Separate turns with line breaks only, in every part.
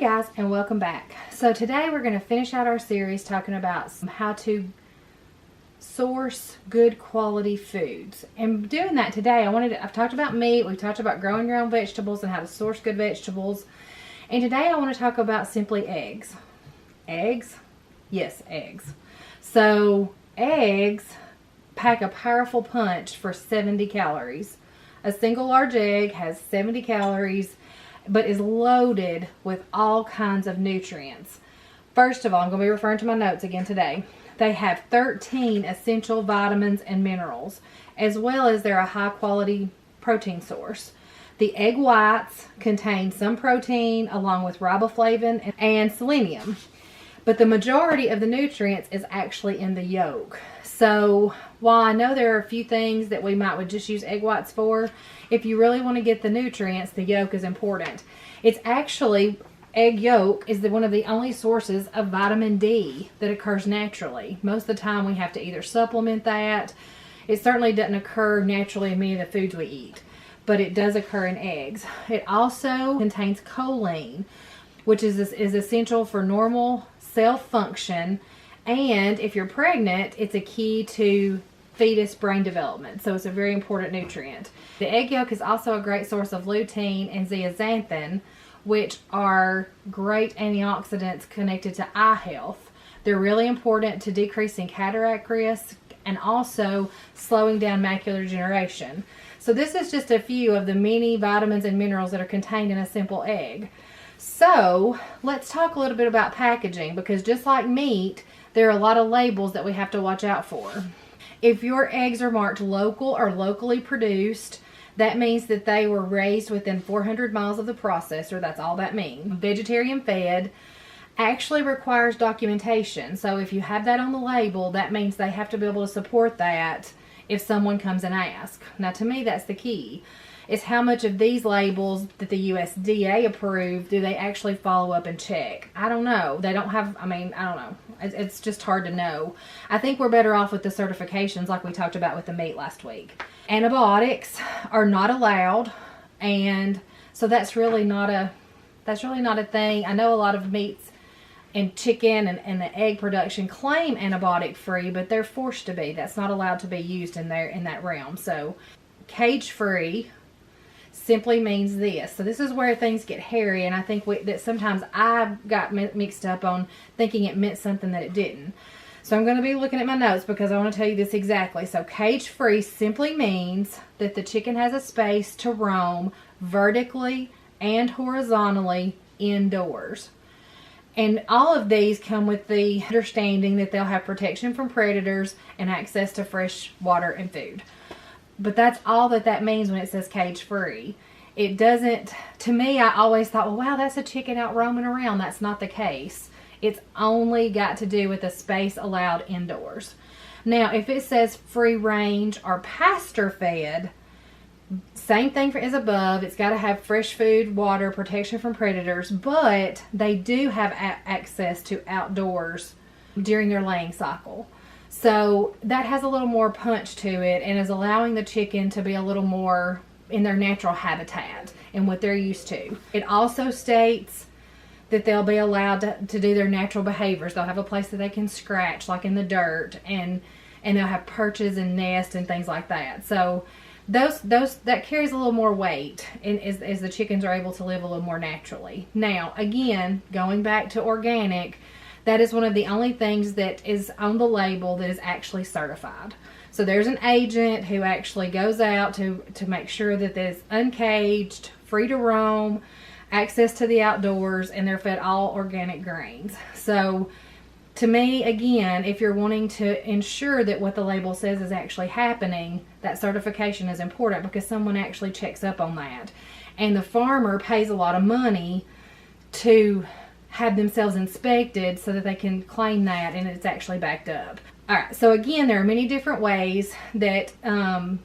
guys, and welcome back. So today we're going to finish out our series talking about how to source good quality foods. And doing that today, I've talked about meat, we've talked about growing your own vegetables and how to source good vegetables. And today I want to talk about simply eggs. Eggs? Yes, eggs. So eggs pack a powerful punch for 70 calories. A single large egg has 70 calories, but is loaded with all kinds of nutrients. First of all, I'm going to be referring to my notes again today. They have 13 essential vitamins and minerals, as well as they're a high quality protein source. The egg whites contain some protein along with riboflavin and selenium, but the majority of the nutrients is actually in the yolk. So while I know there are a few things that we would just use egg whites for, if you really want to get the nutrients, the yolk is important. It's actually, egg yolk is one of the only sources of vitamin D that occurs naturally. Most of the time we have to either supplement that. It certainly doesn't occur naturally in many of the foods we eat, but it does occur in eggs. It also contains choline, which is essential for normal cell function. And if you're pregnant, it's a key to fetus brain development. So it's a very important nutrient. The egg yolk is also a great source of lutein and zeaxanthin, which are great antioxidants connected to eye health. They're really important to decreasing cataract risk and also slowing down macular degeneration. So this is just a few of the many vitamins and minerals that are contained in a simple egg. So let's talk a little bit about packaging, because just like meat, there are a lot of labels that we have to watch out for. If your eggs are marked local or locally produced, that means that they were raised within 400 miles of the processor. That's all that means. Vegetarian fed actually requires documentation. So if you have that on the label, that means they have to be able to support that if someone comes and asks. Now, to me, that's the key. Is how much of these labels that the USDA approved do they actually follow up and check? I don't know. They don't have, I don't know. It's just hard to know. I think we're better off with the certifications like we talked about with the meat last week. Antibiotics are not allowed, and so that's really not a thing. I know a lot of meats and chicken and the egg production claim antibiotic free, but they're forced to be. That's not allowed to be used in that realm. So cage free simply means this. So this is where things get hairy, and I think that sometimes I got mixed up on thinking it meant something that it didn't. So I'm going to be looking at my notes because I want to tell you this exactly. So cage free simply means that the chicken has a space to roam vertically and horizontally indoors. And all of these come with the understanding that they'll have protection from predators and access to fresh water and food. But that's all that means when it says cage free. It doesn't, to me, I always thought, well, wow, that's a chicken out roaming around. That's not the case. It's only got to do with the space allowed indoors. Now, if it says free range or pasture fed, same thing as above. It's got to have fresh food, water, protection from predators, but they do have access to outdoors during their laying cycle. So that has a little more punch to it and is allowing the chicken to be a little more in their natural habitat and what they're used to. It also states that they'll be allowed to do their natural behaviors. They'll have a place that they can scratch, like in the dirt, and they'll have perches and nests and things like that. So that carries a little more weight, and as the chickens are able to live a little more naturally. Now, again, going back to organic, that is one of the only things that is on the label that is actually certified. So there's an agent who actually goes out to make sure that it's uncaged, free to roam, access to the outdoors, and they're fed all organic grains. So to me, again, if you're wanting to ensure that what the label says is actually happening, that certification is important because someone actually checks up on that. And the farmer pays a lot of money to have themselves inspected so that they can claim that and it's actually backed up. Alright, so again, there are many different ways that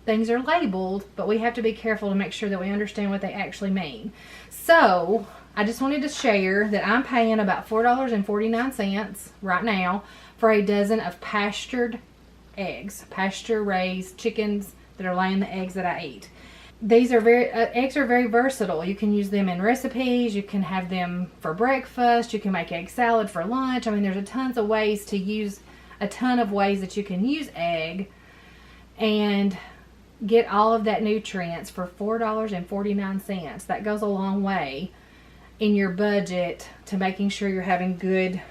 things are labeled, but we have to be careful to make sure that we understand what they actually mean. So, I just wanted to share that I'm paying about $4.49 right now for a dozen of pastured eggs, pasture-raised chickens that are laying the eggs that I eat. These are eggs are very versatile. You can use them in recipes. You can have them for breakfast. You can make egg salad for lunch. I mean, there's a ton of ways that you can use egg and get all of that nutrients for $4.49. That goes a long way in your budget to making sure you're having good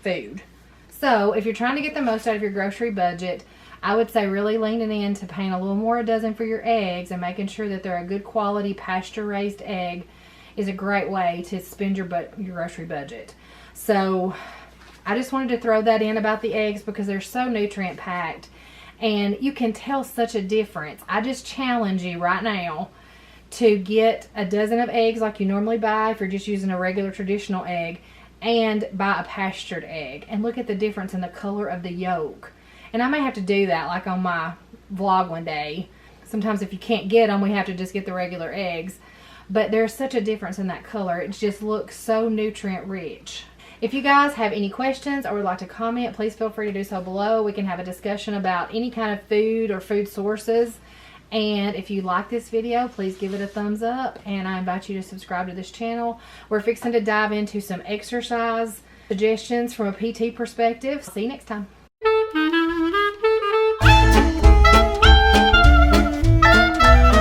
food. So if you're trying to get the most out of your grocery budget, I would say really leaning in to paying a little more a dozen for your eggs and making sure that they're a good quality pasture raised egg is a great way to spend your grocery budget. So I just wanted to throw that in about the eggs because they're so nutrient packed and you can tell such a difference. I just challenge you right now to get a dozen of eggs like you normally buy if you're just using a regular traditional egg, and buy a pastured egg and look at the difference in the color of the yolk. And I may have to do that like on my vlog one day. Sometimes if you can't get them, we have to just get the regular eggs. But there's such a difference in that color. It just looks so nutrient rich. If you guys have any questions or would like to comment, please feel free to do so below. We can have a discussion about any kind of food or food sources. And if you like this video, please give it a thumbs up. And I invite you to subscribe to this channel. We're fixing to dive into some exercise suggestions from a PT perspective. See you next time.